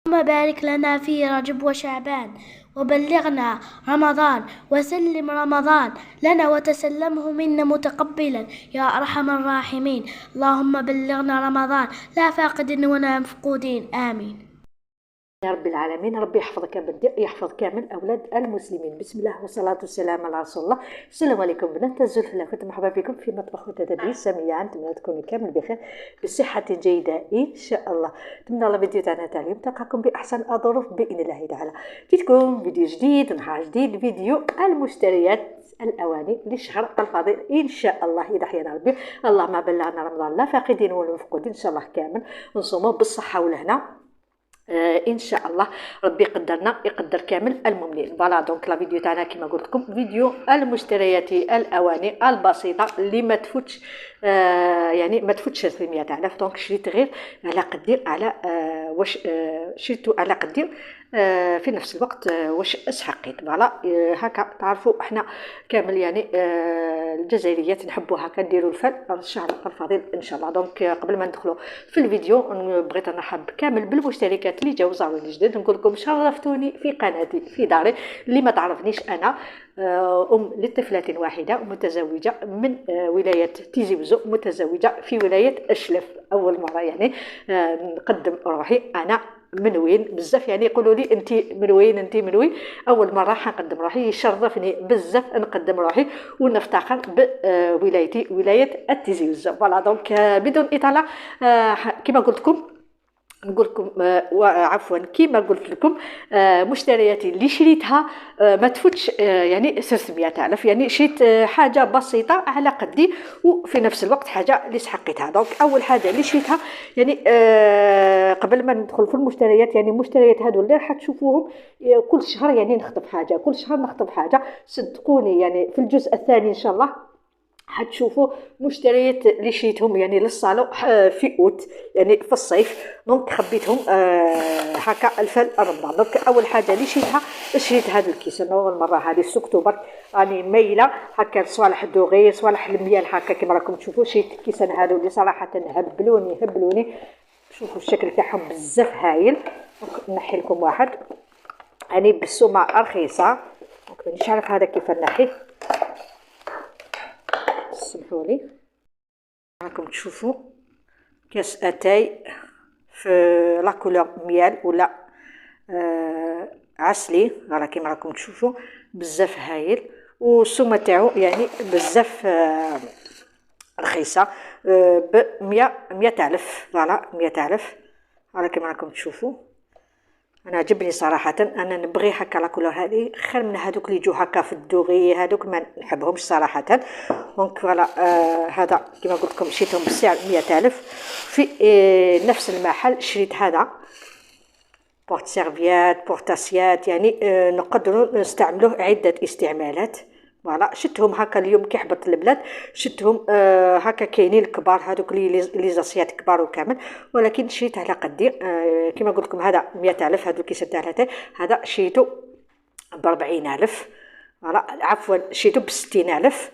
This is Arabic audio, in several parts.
اللهم بارك لنا في رجب وشعبان وبلغنا رمضان وسلم رمضان لنا وتسلمه منا متقبلا يا أرحم الراحمين. اللهم بلغنا رمضان لا فاقد ولا مفقودين، آمين يا رب العالمين. ربي يحفظك يحفظ كامل اولاد المسلمين. بسم الله والصلاه والسلام على رسول الله. السلام عليكم بنات الزلفله، كنت مرحبا بكم في مطبخ وتدابير سميه. نتمنى تكونوا كامل بخير بصحه جيده ان شاء الله. نتمنى الفيديو تاعنا تاع اليوم تلقاكم باحسن الظروف باذن الله تعالى. جيتكم فيديو جديد، نهار جديد، فيديو المشتريات الاواني لشهر الفضيل ان شاء الله اذا حيانا ربي. اللهم بلغنا رمضان لا فاقدين ولا مفقودين ان شاء الله كامل، ونصوموا بالصحه والهنا ان شاء الله. ربي يقدرنا يقدر كامل المؤمنين. فوالا دونك لا فيديو تاعنا كما قلت لكم فيديو المشتريات الاواني البسيطه اللي ما تفوتش يعني ما تفوتش 300000. دونك شريت غير على قدير على واش شريتو على قدير في نفس الوقت واش استحقيت. فوالا هكا تعرفوا احنا كامل يعني الجزائريات نحبوا هكا نديروا الفن الشهر الفضيل ان شاء الله. دونك قبل ما ندخلوا في الفيديو بغيت نرحب كامل بالمشتركات اللي جاو زاروني جديد، نقول لكم شرفتوني في قناتي في داري. اللي ما تعرفنيش انا ام لطفله واحده متزوجه من ولايه تيزي وزو، متزوجه في ولايه الشلف. اول مره يعني نقدم روحي انا من وين بزاف، يعني يقولوا لي انت من وين انت من وين. اول مره حنقدم روحي، يشرفني بزاف نقدم روحي ونفتخر بولايتي ولايه التيزي وزو. فوالا دونك بدون اطاله كما قلت لكم نقول لكم عفوا كيما قلت لكم مشترياتي اللي شريتها ما تفوتش يعني 300000. يعني شريت حاجه بسيطه على قدي وفي نفس الوقت حاجه اللي سحقيتها. دونك اول حاجه اللي شريتها يعني قبل ما ندخل في المشتريات، يعني المشتريات هذو اللي راح تشوفوهم كل شهر، يعني نخطف حاجه كل شهر نخطف حاجه. صدقوني يعني في الجزء الثاني ان شاء الله حتشوفوا مشتريات اللي شريتهم يعني للصالون في اوت، يعني في الصيف. دونك خبيتهم هكا الفال رمضان. دونك اول حاجه اللي شريت هذا الكيس. انا اول مره هذه في اكتوبر راني مايله هكا صوالح دوغي صوالح الميال هكا كما راكم تشوفوا. شريت الكيسان هذو اللي صراحه هبلوني. شوفوا الشكل تاعهم بزاف هايل. نحي لكم واحد يعني بالسومه رخيصه. دونك مانيش عارف هذا كيف نحيه، سمحوا لي. راكم تشوفوا كاس اتاي في لا كولور ميال ولا عسلي. فوالا كيما راكم تشوفوا بزاف هايل، والسومه تاعو يعني بزاف رخيصه ب 100000. فوالا 100000. فوالا كيما راكم تشوفوا انا عجبني صراحه. انا نبغي هكا لا كولور هذه خير من هذوك اللي يجوا هكا في الدوغي، هذوك ما نحبهمش صراحه. دونك فوالا هذا كما قلت لكم شريتهم بسعر 100000 في نفس المحل. شريت هذا بورت سيرفيات بورتاسيات، يعني نقدروا نستعملوه عده استعمالات. فوالا شتهم هكا اليوم كي حبط البلاد شتهم هكا كاينين الكبار هذوك لي زاسيات كبار وكامل، ولكن شريت على قدي كما قلت لكم. هذا 100000 هذا الكيس تاع هذا شريته ب 40000. فوالا عفوا شريته ب 60000.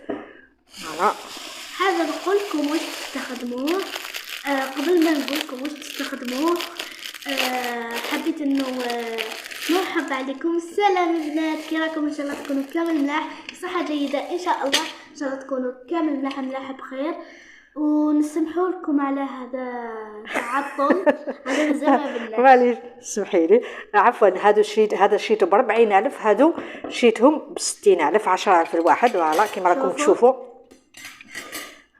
فوالا هذا نقول لكم واش تستخدموه. قبل ما نقول لكم واش تستخدموه حبيت انه مرحبا عليكم. السلام البنات، كي راكم؟ ان شاء الله تكونوا كامل ملاح بصحه جيده ان شاء الله. ان شاء الله تكونوا كامل ملاح بخير، ونسمحوا لكم على هذا التعطل على الزمان بالله. معليش سمحي لي. عفوا هذا شريته ب 40000، هادو شريتهم ب 60000 10000 الواحد. فوالا كيما راكم تشوفوا.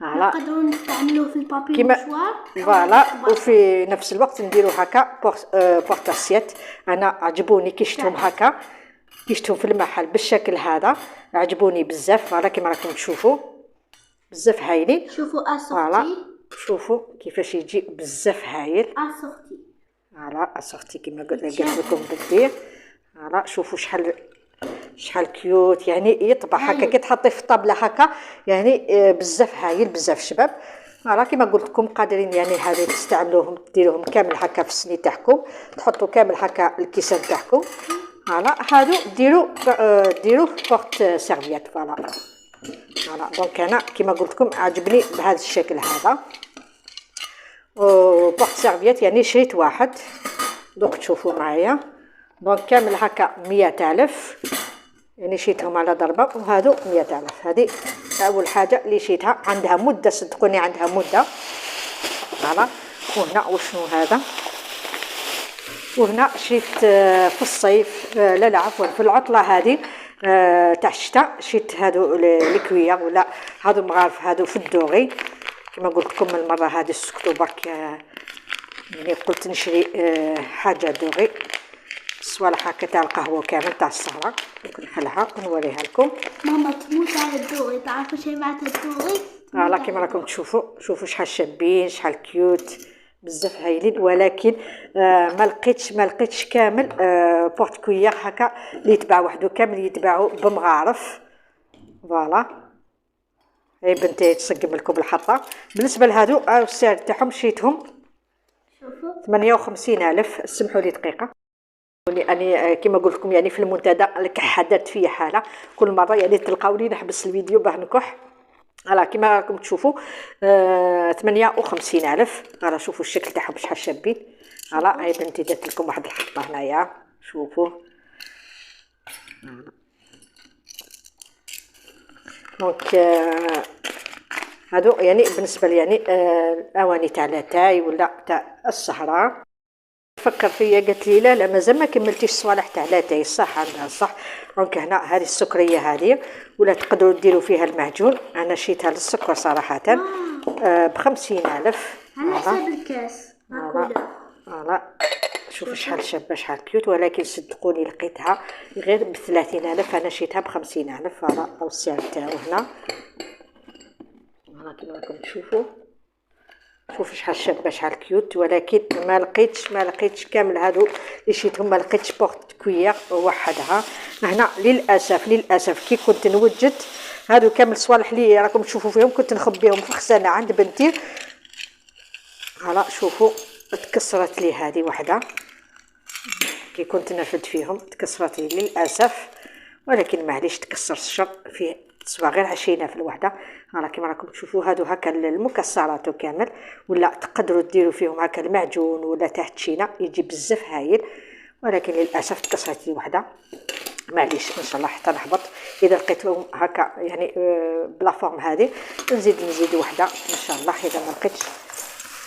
نقدروا نستعملوه في البابي مشوار. فوالا وفي نفس الوقت نديرو هكا بورتاسيات. انا عجبوني كي شفتهم هكا، كي شفتهم في المحل بالشكل هذا عجبوني بزاف. فوالا كيما راكم تشوفوا بزاف هايلين. شوفوا اسورتي، شوفوا كيفاش يجي بزاف هايل. اسورتي فوالا اسورتي كيما قلت لكم بالدير. فوالا شوفوا شحال كيوت، يعني يطبع هكا كي تحطيه في الطابله هكا، يعني بزاف هايل بزاف شباب. فوالا كيما قلت لكم قادرين يعني هذو تستعملوهم ديروهم كامل هكا في السني تاعكم، تحطوا كامل هكا الكيسان تاعكم. فوالا هادو ديروه بورت سيرفيات. فوالا دونك انا كيما قلت لكم عجبني بهذا الشكل هذا. بورت سيرفيات يعني شريت واحد دوك تشوفوا معايا. دونك كامل هكا 100,000 يعني شيتهم على ضربه، وهادو 100,000. هذه اول حاجه اللي شيتها، عندها مده صدقوني عندها مده. فوالا. وهنا وشنو هذا؟ وهنا شريت في الصيف، لا عفوا في العطله هذه تاع الشتاء، شريت هادو الكوية ولا هادو المغارف هادو في الدوغي. كما قلت لكم المره هذه سكتوا برك، يعني قلت نشري حاجه دوغي، صوالح هكا تاع القهوه كامل تاع السهره. نحلها ونوريها لكم. ماما تموت على الدوري، تعرفوا شي معناتها الدوري؟ فوالا كيما راكم تشوفوا، شوفوا شحال شابين، شحال كيوت، بزاف هايلين. ولكن ما لقيتش كامل بورت كويير هكا اللي يتباع وحده كامل، يتباعوا بمغارف. فوالا هاي بنتي تسقم لكم الحطه. بالنسبه لهادو السعر تاعهم شريتهم شوفوا 58,000. سمحوا لي دقيقه، يعني كما قلت لكم يعني في المنتدى الكحه دارت فيا حاله، كل مره يعني تلقاوني نحبس الفيديو باه نكح. هلا كما راكم تشوفوا 58,000. هلا شوفوا الشكل تاعهم شحال شابين. هلا هاي بنتي درت لكم واحد الحطه هنايا، شوفوا. دونك هادو يعني بالنسبه لي يعني الاواني تاع لاتاي ولا تاع السهره. فكر فيا قالت لي لا مازال ما كملتيش الصوالح تاع لاتاي. صح عندها صح. دونك هنا هذه السكريه هذه ولا تقدروا ديروا فيها المعجون. انا شيتها للسكر صراحه ب50,000 على حساب الكاس. فوالا شوفوا شحال شابه شحال كيوت. ولكن صدقوني لقيتها غير ب30,000، انا شيتها ب50,000. فوالا او السعر تاعو هنا. فوالا كيما راكم تشوفوا، شوفوا شحال شابه شحال كيوت. ولكن ما لقيتش كامل هادو اللي شيتهم، ما لقيتش بورت كويير وحدها هنا. للاسف كي كنت نوجد هادو كامل صوالح اللي راكم تشوفوا فيهم كنت نخبيهم في الخزانه عند بنتي. هلا شوفوا تكسرت لي هذه وحده كي كنت نرفد فيهم، تكسرت لي للاسف. ولكن معليش تكسر الشر فيه تسوى غير 20 في الوحده. هلا كما راكم تشوفوا هادو هكا المكسرات كامل، ولا تقدروا ديروا فيهم هكا المعجون ولا تاع التشينه يجي بزاف هايل. ولكن للاسف تكسرت لي وحده. معليش ان شاء الله حتى نهبط اذا لقيتهم هكا يعني بلا فورم هذه نزيد وحده ان شاء الله. اذا ما لقيتش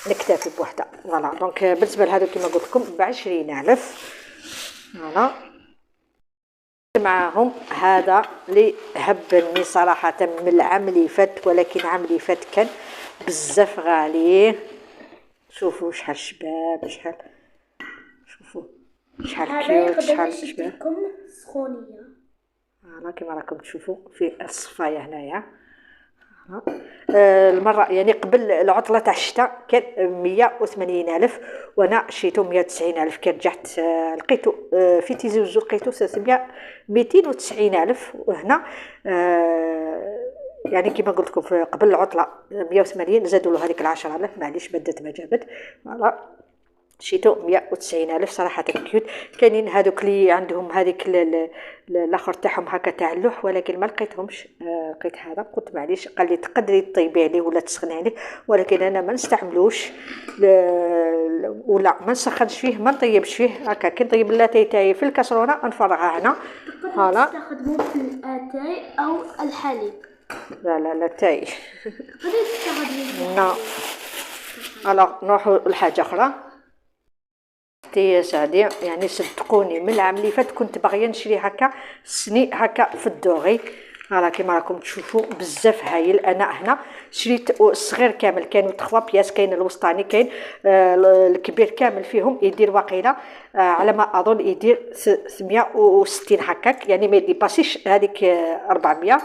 نكتفي بوحده. فوالا دونك بالنسبه لهذا كما قلت لكم ب20,000. فوالا معاهم هذا اللي هبني صراحه من العام اللي فات، ولكن العام اللي فات كان بزاف غالي. شوفوا شحال شباب، شوفوا شحال كيوت، شحال شباب. سخونيه. فوالا كما راكم تشوفوا في الصفايه هنايا. المره يعني قبل العطله تاع الشتاء كان 180,000 وانا شريتو 190,000. كي رجعت لقيتو في تيزي وزو لقيتو 290,000. وهنا يعني كما قلت لكم قبل العطله 180 زادوا له هذيك 10,000. معليش بدت ما جابت. فوالا شيتو 190,000 صراحه كيوت. كاينين هذوك اللي عندهم هذيك الاخر تاعهم هكا تاع اللوح، ولكن ما لقيتهمش. لقيت هذا قلت معليش، قال لي تقدري تطيبي عليه ولا تسخني عليه، ولكن انا ما نستعملوش ولا ما نسخنش فيه، ما نطيبش فيه هكا. كي نطيب اللاتاي تاعي في الكاسرونه نفرغها هنا. تقدروا تستخدموه في الاتاي او الحليب. لا تاي تقدروا تستخدموه. نو. الوغ نروحوا لحاجه اخرى. يا سعدي يعني صدقوني من العام اللي فات كنت باغيه نشري هكا سني هكا في الدوغي. هلا كيما راكم تشوفوا بزاف هايل. انا هنا شريت الصغير كامل، كاين 3 بياس، كاين الوسطاني، كاين الكبير كامل فيهم يدير واقيلا على ما اظن يدير 360 هكاك، يعني ما يديباسيش هذيك 400.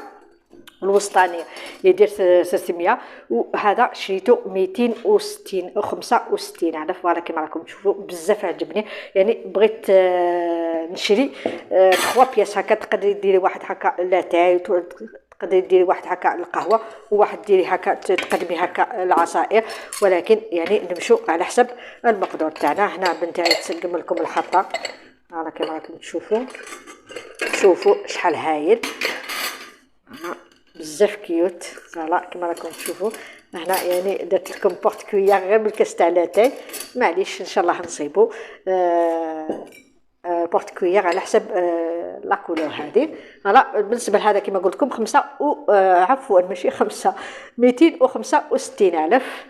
الوسطاني يدير 300. وهذا شريته 265 على. فوالا كما راكم تشوفوا بزاف عجبني. يعني بغيت نشري 3 بياس هكا. تقدري ديري واحد هكا لاتاي، تقدري ديري واحد هكا القهوه، وواحد ديري هكا تقدمي هكا العصائر. ولكن يعني نمشوا على حسب المقدور تاعنا. هنا بنتي تسقم لكم الحطه. هذا كما راكم تشوفوا، شوفوا شحال هايل بزاف كيوت. فوالا كما راكم تشوفوا هنا يعني درت لكم بورت كويار غير بالكاس تاع لاتاي، معليش ان شاء الله نصيبو بورت كويار على حسب لا كولور هذه. فوالا بالنسبه لهذا كما قلت لكم خمسة عفوا ماشي خمسة، 265,000.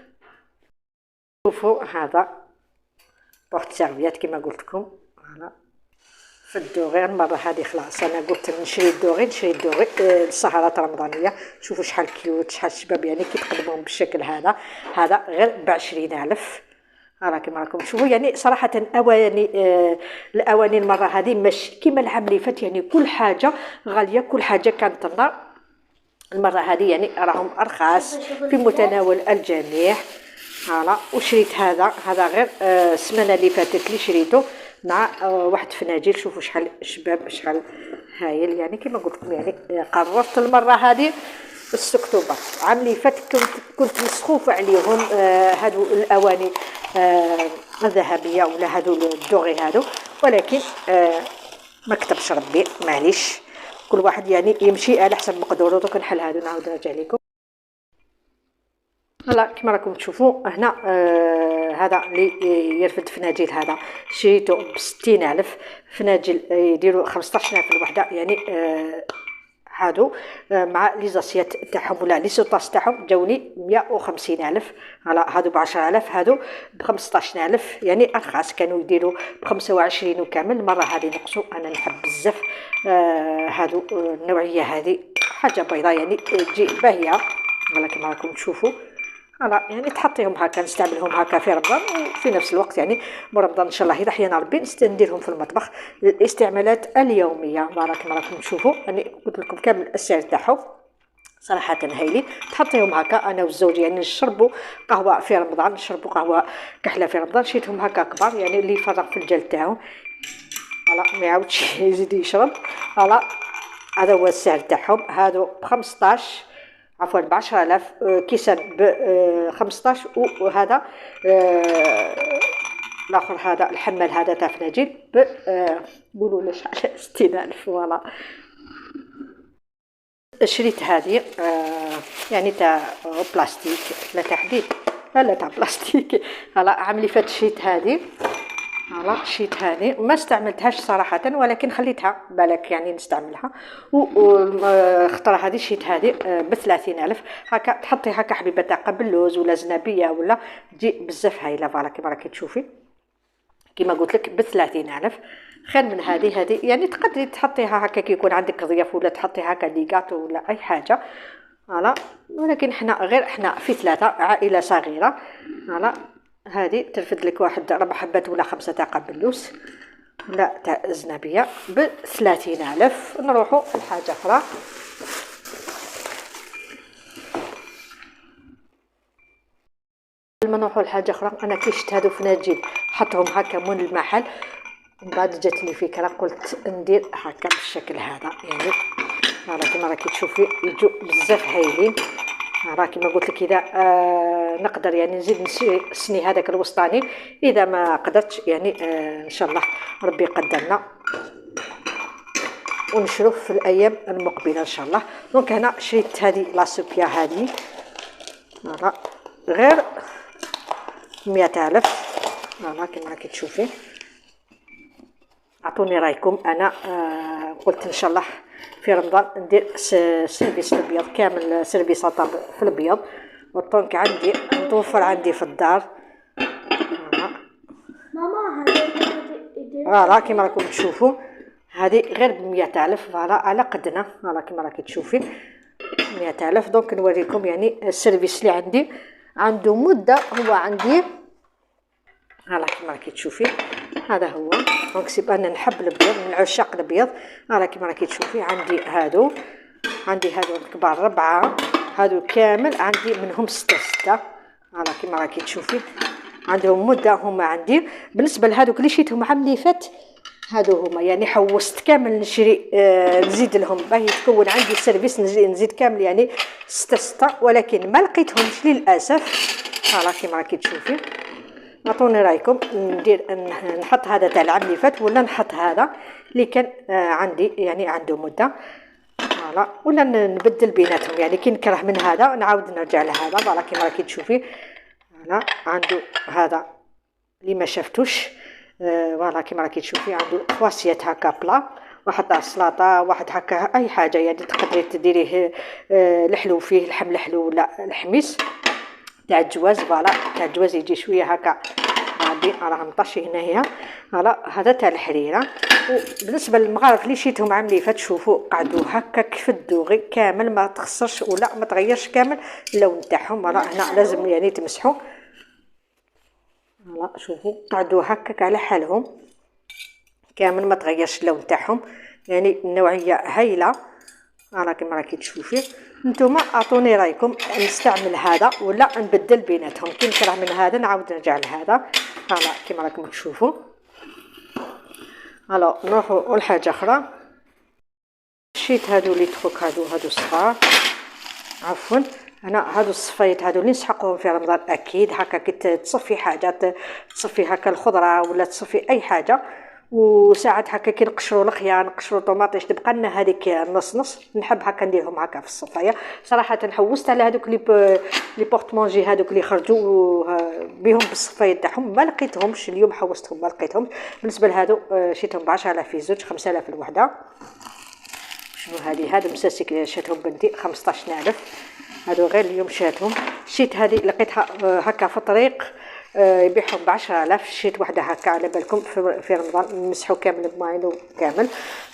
شوفوا هذا بورت سيرفيات كما قلت لكم. فوالا في الدوغي المره هذه خلاص انا قلت نشري الدوغي السهرات الرمضانيه. شوفوا شحال كيوت شحال الشباب يعني كيتقدمون بالشكل هذا. هذا غير ب20,000. راه كما راكم تشوفوا يعني صراحه اواني الاواني المره هذه ماشي كيما العام اللي فات، يعني كل حاجه غاليه، كل حاجه كانت النار. المره هذه يعني راهم ارخص في متناول الجميع. فوالا وشريت هذا غير السمانه اللي فاتت اللي شريته مع واحد فناجيل. شوفوا شحال شباب شحال هايل. يعني كما قلت لكم يعني قررت المره هذه 6 اكتوبر. العام اللي فات كنت مسخوفه عليهم هادو الاواني الذهبيه ولا هادو الدوغي هادو، ولكن ما كتبش ربي معليش، كل واحد يعني يمشي على حسب مقدوره. دوك نحل هادو نعاود نرجع لكم. هلا كما راكم تشوفوا هنا هذا اللي يرفد فناجيل هذا شريته ب60,000. فناجيل يديروا 15,000 الوحده يعني هادو مع لي زاسيات تاعهم ولا لي سوطاس تاعهم جاوني 150,000. هلا هادو ب10,000 هادو ب15,000 يعني ارخص. كانوا يديروا ب25 وكامل، المره هذه نقصوا. انا نحب بزاف هادو النوعيه هذه، حاجه بيضاء يعني تجي باهيه. هلا كما راكم تشوفوا هلا يعني تحطيهم هكا نستعملهم هكا في رمضان، وفي نفس الوقت يعني رمضان ان شاء الله اذا حيانا ربي نديرهم في المطبخ للاستعمالات اليوميه. بارك الله راكم تشوفوا يعني قلت لكم كامل السعر تاعهم صراحه هايلين. تحطيهم هكا انا والزوج يعني نشربوا قهوه في رمضان، نشربوا قهوه كحله في رمضان. شريتهم هكا كبار يعني اللي يفرغ في الجلد تاعو فوالا ما يعاودش يزيد يشرب. فوالا هذا هو السعر تاعهم. هادو ب15 عفوا ب10,000 كيسان ب15. وهذا الاخر هذا الحمال هذا تاع فناجيل ب قولوا لي شحال 60,000. فوالا شريت هذه يعني تاع بلاستيك لا تاع حديد لا تاع بلاستيك. هلا عام اللي فات شريت هذه. هلا شريت هذه ما استعملتهاش صراحه، ولكن خليتها بالك يعني نستعملها. واختار هذه شريت هذه ب30,000. هكا تحطي هكا حبيبه تاع باللوز ولا زنابيه ولا تجي بزاف هايله. فوالا كما راكي تشوفي كما قلت لك ب30,000. خير من هذه يعني تقدري تحطيها هكا كي يكون عندك ضياف ولا تحطي هكا ليغاتو ولا اي حاجه. فوالا ولكن احنا في 3 عائله صغيره. فوالا هذه ترفد لك واحد 4 حبات ولا 5 تاع قبلوس ولا تاع زنابيه ب30,000. نروحوا لحاجه اخرى. لما نروحوا لحاجه اخرى انا كي شفت هادو فناجيل حطهم هكا من المحل، من بعد جاتني فكره قلت ندير هكا بالشكل هذا. يعني راه كما راكي تشوفي يجوا بزاف هايلين. راه كما قلت لك اذا نقدر يعني نزيد نسني هذاك الوسطاني، اذا ما قدرتش يعني ان شاء الله ربي يقدرنا ونشوف في الايام المقبله ان شاء الله. دونك هنا شريت هذه لاسوبيا هذه غير 100,000. فوالا كما راكي تشوفي. اعطوني رايكم. انا قلت ان شاء الله في رمضان ندير سيرفيس الابيض كامل، سيرفيسات في الابيض، والطونك عندي متوفر عندي في الدار. ماما فوالا كما راكم تشوفوا هذه غير ب100,000. فوالا على قدنا. فوالا كما راكي تشوفي 100,000. دونك نوريكم يعني السيرفيس اللي عندي عنده مده. هو عندي هلا كما راكي تشوفي هذا هو. دونك سيب انا نحب الابيض من عشاق الابيض. هلا كما راكي تشوفي عندي هادو الكبار 4. هادو كامل عندي منهم 6. هلا كما راكي تشوفي عندهم مده. هما عندي بالنسبه لهادوك اللي شريتهم عام اللي فات هادو هما يعني حوست كامل نشري نزيد لهم باهي تكون عندي سيرفيس نزيد كامل يعني 6 ولكن ما لقيتهمش للاسف. هلا كما راكي تشوفي. اعطوني رايكم ندير نحط هذا تاع العام اللي فات ولا نحط هذا اللي كان عندي يعني عنده مده. فوالا، ولا نبدل بيناتهم، يعني كي نكره من هذا نعاود نرجع لهذا. فوالا كيما راكي تشوفي فوالا عنده هذا اللي ما شفتوش. فوالا كيما راكي تشوفي عنده خواسيات هكا بلا، واحد تاع السلطه، واحد هكا اي حاجه يعني تقدري ديريه الحلو فيه، لحم الحلو ولا الحميس تاع الجواز. فوالا تاع الجواز يجي شويه هكا غادي راه مطشي هنايا. فوالا هذا تاع الحريره. وبالنسبه للمغارف اللي شيتهم عام اللي فات شوفوا قعدوا هكا كيف الدوغي كامل، ما تخسرش ولا ما تغيرش كامل اللون تاعهم. فوالا هنا لازم يعني تمسحوا. فوالا شوفوا قعدوا هكاك على حالهم كامل، ما تغيرش اللون تاعهم، يعني النوعيه هايله. انا كما راكي تشوفي نتوما اعطوني رايكم نستعمل هذا ولا نبدل بيناتهم. كي نكره من هذا نعاود نرجع لهذا. فوالا كما راكم تشوفوا. الو نروحوا لحاجه اخرى. شيت هادو لي تروك هادو صغار، عفوا انا هادو الصفايات هادو اللي نسحقوهم في رمضان اكيد هكا كي تصفي حاجه، تصفي هكا الخضره ولا تصفي اي حاجه. وساعات هكا كي نقشروا الخيار نقشروا الطوماطيش تبقى لنا هذيك نص نص، نحب هكا نديرهم هكا في الصفايه. صراحه حوست على هذوك لي بورطمونجي هذوك اللي خرجوا بهم بالصفايه تاعهم، ما لقيتهمش اليوم، حوستهم ما لقيتهمش. بالنسبه لهادو شيتهم ب 10000 في زوج، 5000 الوحده. شنو هذا مساسك شاتهم بنتي 15000. هادو غير اليوم شاتهم. شيت هذه لقيتها هكا في الطريق يبيعهم ب 10000. شيت وحده هكا على بالكم في رمضان نمسحوا كامل بماينو كامل،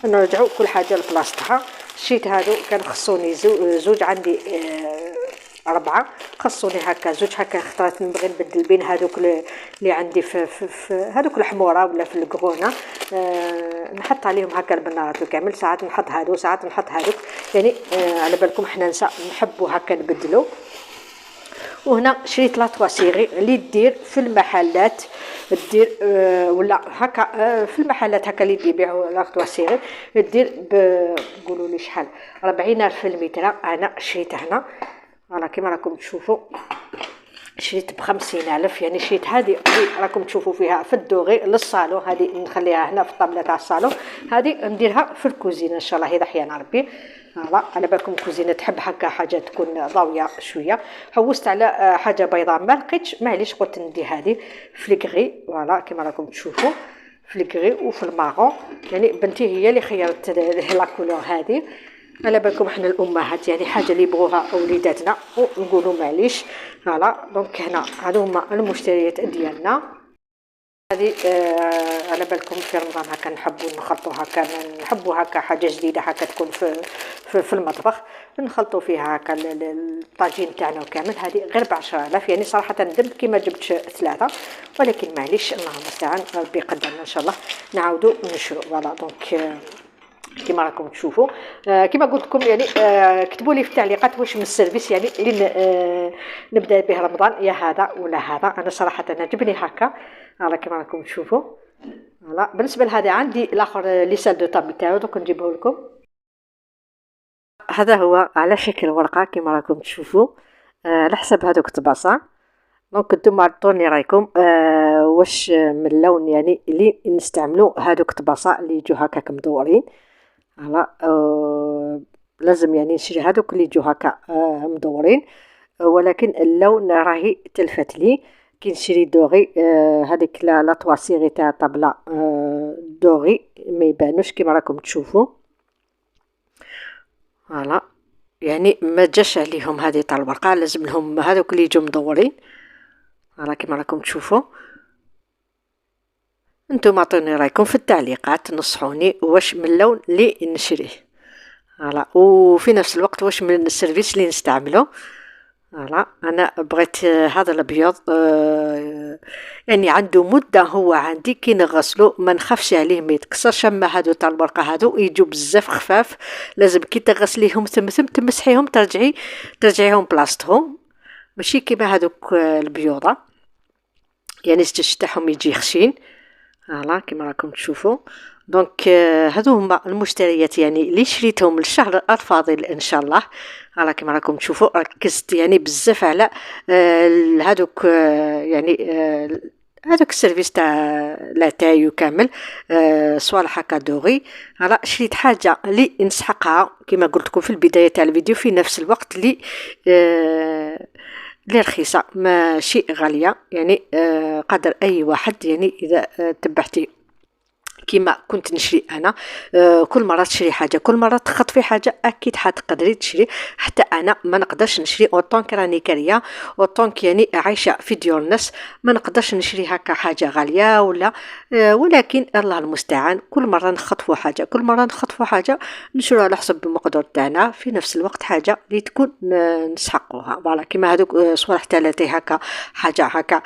نرجعوا كل حاجه لبلاصتها. شيت هادو كان خصوني زوج عندي 4، خصوني هكا زوج هكا، اخترت نبغي نبدل بين هذوك اللي عندي في هذوك الحموره ولا في الكغونه. نحط عليهم هكا البنارات كامل، ساعات نحط هادو ساعات نحط هذوك، يعني على بالكم حنا نساء نحبوا هكا نبدلوا. وهنا شريت لاطواسيغي اللي دير في المحلات، دير ولا هكا في المحلات هكا اللي يبيعوا لاطواسيغي دير قولوا لي شحال 40000 المتر. انا شريت هنا فوالا كيما راكم تشوفوا شريت ب50000. يعني شريت هذه اللي راكم تشوفوا فيها في الدوغي للصالون، هذه نخليها هنا في الطابله تاع الصالون، هذه نديرها في الكوزينه ان شاء الله اذا حيانا ربي. فوالا على بالكم الكوزينه تحب هكا حاجه تكون ضاويه شويه. حوست على حاجه بيضاء ما لقيتش، معليش قلت ندي هذه في الكغي. فوالا كيما راكم تشوفوا في الكغي وفي المارون، يعني بنتي هي اللي خيرت لا كولور هذه. على بالكم احنا الامهات يعني حاجه اللي يبغوها وليداتنا ونقولوا معليش. فوالا دونك هنا هادو هما المشتريات ديالنا. هذه على بالكم في رمضان هكا نحبوا نخلطوا هكا، نحبوا هكا حاجه جديده هكا تكون في المطبخ، نخلطوا فيها هكا الطاجين تاعنا كامل. هذه غير ب 10000. يعني صراحه ندمت كي ما جبتش 3، ولكن معليش اللهم المستعان ربي يقدرنا ان شاء الله نعاودوا نشرو. فوالا دونك كما راكم تشوفوا كما قلت لكم يعني كتبوا لي في التعليقات واش من السيرفيس يعني اللي نبدا به رمضان، يا هذا ولا هذا. انا صراحه نعجبني هكا. فوالا كما راكم تشوفوا. فوالا بالنسبه لهذا عندي الاخر لي سال دو طابل تاعو، دوك نجيبه لكم. هذا هو على شكل ورقه كما راكم تشوفوا على حسب هذوك الطباسه. دونك نتوما عطوني رايكم واش من اللون يعني اللي نستعملوا هذوك الطباسه اللي يجوا هكاك مدورين. فوالا لازم يعني نشري هذوك اللي يجوا هكا مدورين، ولكن اللون راهي تلفت لي كي نشري دوغي. هذيك لا طواسيغي تاع طابله دوغي ما يبانوش كما راكم تشوفوا. فوالا يعني ما جاش عليهم هذه تاع الورقه، لازم لهم هذوك اللي يجوا مدورين. فوالا كما راكم تشوفوا. انتم عطوني رايكم في التعليقات، نصحوني واش من اللون اللي نشريه. فوالا وفي نفس الوقت واش من السيرفيس اللي نستعمله. فوالا انا بغيت هذا الابيض يعني عنده مده هو عندي كي نغسلو ما نخافش عليه ما يتكسرش. اما هادو تاع الورقه هادو يجوا بزاف خفاف، لازم كي تغسليهم ثم تمسحيهم ترجعيهم بلاصتهم، ماشي كيما هادوك البيوضه يعني الزجاج تاعهم يجي خشين. فوالا كما راكم تشوفوا. دونك هادو هما المشتريات يعني اللي شريتهم للشهر الفاضل ان شاء الله. فوالا كما راكم تشوفوا ركزت يعني بزاف على هادوك يعني هذاك السيرفيس تاع لاتاي كامل صوالح هكا دوغي. راه شريت حاجه اللي نسحقها كما قلت لكم في البدايه تاع الفيديو، في نفس الوقت اللي اللي رخيصه ماشي غاليه، يعني قدر اي واحد، يعني اذا تبعتي كيما كنت نشري انا. كل مره تشري حاجه، كل مره تخطفي حاجه، اكيد حتقدري تشري. حتى انا ما نقدرش نشري اوطونك راني كاريه، اوطونك يعني عايشه في ديور الناس، ما نقدرش نشري هكا حاجه غاليه ولا ولكن الله المستعان، كل مره نخطفوا حاجه، كل مره نخطفوا حاجه نشروها على حسب المقدور تاعنا، في نفس الوقت حاجه اللي تكون نسحقوها. فوالا كيما هذوك صوالح تالاتي هكا، حاجه هكا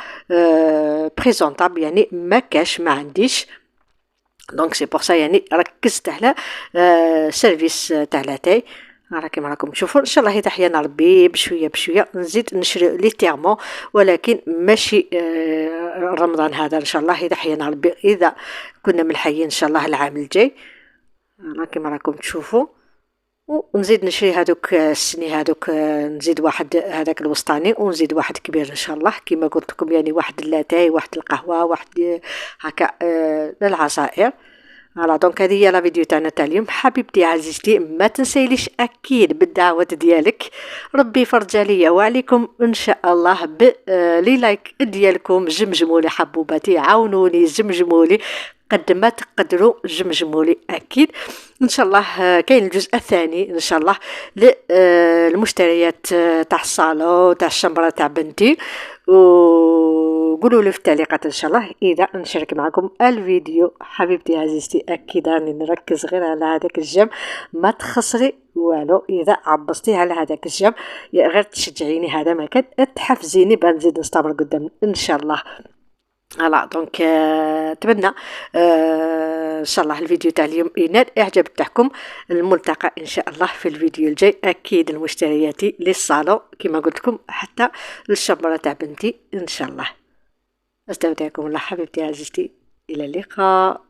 بريزونطابل، يعني ما كاش ما عنديش. دونك سي بور سا يعني ركزت على سيرفيس تاع لاتاي. راه كيما راكم تشوفوا ان شاء الله اذا حيانا ربي بشويه بشويه نزيد نشري لي تيرمون، ولكن ماشي رمضان هذا ان شاء الله اذا حيانا ربي، اذا كنا من الحيين ان شاء الله العام الجاي. راه كيما راكم تشوفوا، ونزيد نشري هذوك السني هذوك، نزيد واحد هذاك الوسطاني ونزيد واحد كبير ان شاء الله كيما قلت لكم، يعني واحد اللاتاي، واحد القهوه، واحد هكا للعصائر. فوالا دونك هذه هي لا فيديو تاعنا تاع اليوم. حبيبتي عزيزتي ما تنسيليش اكيد بالدعوات ديالك، ربي يفرج عليا وعليكم ان شاء الله لي لايك ديالكم، جمجموا لي حبوباتي، عاونوني جمجموا لي قد ما تقدروا، جمجموا لي اكيد ان شاء الله. كاين الجزء الثاني ان شاء الله للمشتريات تاع الصالون تاع الشمبره تاع بنتي، وقولوا لي في التعليقات ان شاء الله اذا نشارك معكم الفيديو. حبيبتي عزيزتي اكيد راني نركز غير على هذاك الجنب، ما تخسري والو اذا عبستي على هذاك الجنب، غير تشجعيني هذا مكان تحفزيني بنزيد نستمر قدام ان شاء الله. فوالا دونك اتمنى ان شاء الله الفيديو تاع اليوم ينال اعجاب تاعكم. الملتقى ان شاء الله في الفيديو الجاي، اكيد المشترياتي للصالون كما قلت لكم حتى للشمبره تاع بنتي ان شاء الله. استودعكم الله حبيبتي عزيزتي، الى اللقاء.